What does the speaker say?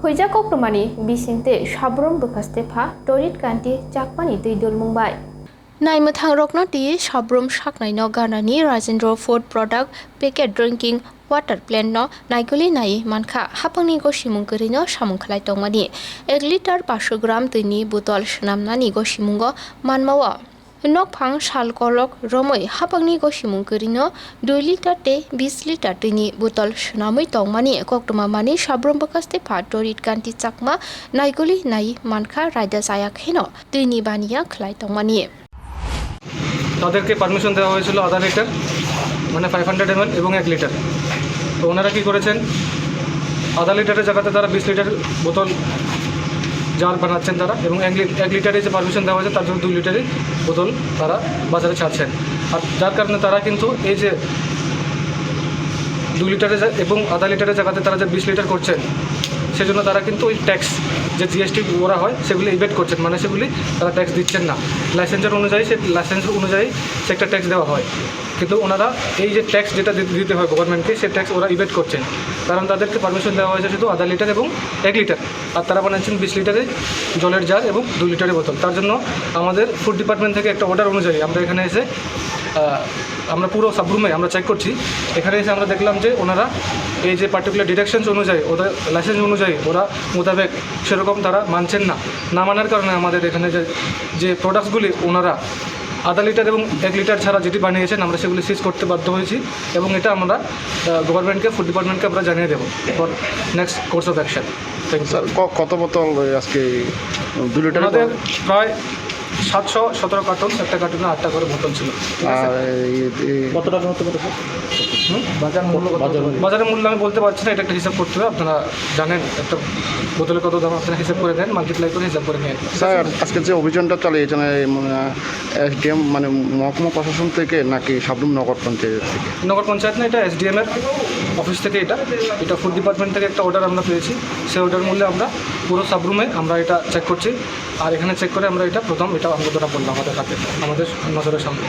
Huija Koktomani Bisinte Sabroom Bukhaste Pha Torit Kanti Chakmani Tuidul Mumbai. Naimathang Roknoti Sabroom Shaknai no Ganani Rajendra Food Product Packet Drinking Water Plant no Naiguli Nai Mankha Hapangni go Shimungkuri no Shamungkhlai Tongmani 1 liter 500 gram Twini botol Shnamnani go Shimungo Manmawa Nokphang Shalkolok Romui Hapangni go Shimungkuri no 2 liter te 20 liter Twini botol Shnamui Tongmani Koktoma Mani Sabroom Bukhaste Pha Torit Kanti Chakma Naiguli Nai Mankha Raida Chaya kheno Twini Baniya Khlai Tongmani তাদেরকে permission দেওয়া হয়েছিল আধা litre মানে 500 ml এবং 1 litre. তো ওনারা কী করেছেন, আধা লিটারের জায়গাতে তারা 20 লিটার বোতল জার বানাচ্ছেন তারা, এবং 1 লিটারে যে পারমিশন দেওয়া হয়েছে তার জন্য 2 লিটারের বোতল তারা বাজারে ছাড়ছেন। আর যার কারণে তারা কিন্তু এই যে 2 লিটারের এবং আধা লিটারের জায়গাতে তারা যে 20 লিটার করছেন, সেজন্য তারা কিন্তু ওই ট্যাক্স যে জিএসটি ওরা হয় সেগুলি ইভেট করছেন, মানে সেগুলি তারা ট্যাক্স দিচ্ছেন না। লাইসেন্সের অনুযায়ী সে একটা ট্যাক্স দেওয়া হয়, কিন্তু ওনারা এই যে ট্যাক্স যেটা দিতে হয় গভর্নমেন্টকে, সে ট্যাক্স ওরা ইভেট করছেন। কারণ তাদেরকে পারমিশন দেওয়া হয়েছে শুধু আধা লিটার এবং 1 লিটার, আর তারা বানাচ্ছেন 20 লিটারের জলের জার এবং 2 লিটারের বোতল। তার জন্য আমাদের ফুড ডিপার্টমেন্ট থেকে একটা অর্ডার অনুযায়ী আমরা এখানে এসে আমরা পুরো সাবরুমে আমরা চেক করছি। এখানে এসে আমরা দেখলাম যে ওনারা এই যে পার্টিকুলার ডিরেকশনস অনুযায়ী ওদের লাইসেন্স অনুযায়ী ওরা মোতাবেক সেরকম তারা মানছেন না মানার কারণে আমাদের এখানে যে প্রোডাক্টসগুলি ওনারা আধা লিটার এবং 1 লিটার ছাড়া যেটি বানিয়েছেন আমরা সেগুলি সিজ করতে বাধ্য হয়েছি, এবং এটা আমরা গভর্নমেন্টকে ফুড ডিপার্টমেন্টকে আমরা জানিয়ে দেবো for next course of action. Thank you sir. কত বোতল আজকে 2 লিটার? আমাদের প্রায় 717 কার্টন, একটা কার্টুনে 8টা করে বোতল ছিল। কত টাকা হতে পারে বাজারের মূল্য আমি বলতে পারছি না, এটা একটা হিসাব করতে হবে। আপনারা জানেন একটা বোতলে কত দাম, আপনারা হিসাব করে দেন, মাল্টিপ্লাই করে হিসাব করে নিয়ে। স্যার আজকে যে অভিযানটা চালিয়েছেন এসডিএম মানে মহকুমা প্রশাসন থেকে নাকি সাবরুম নগর পঞ্চায়েত থেকে? নগর পঞ্চায়েত না, এটা এসডিএমের অফিস থেকে। এটা ফুড ডিপার্টমেন্ট থেকে একটা অর্ডার আমরা পেয়েছি, সেই অর্ডার মূল্যে আমরা পুরো সাবরুমে আমরা এটা চেক করছি। আর এখানে চেক করে আমরা এটা আমরা ধরা পড়লাম আমাদের হাতে, আমাদের নজরের সামনে।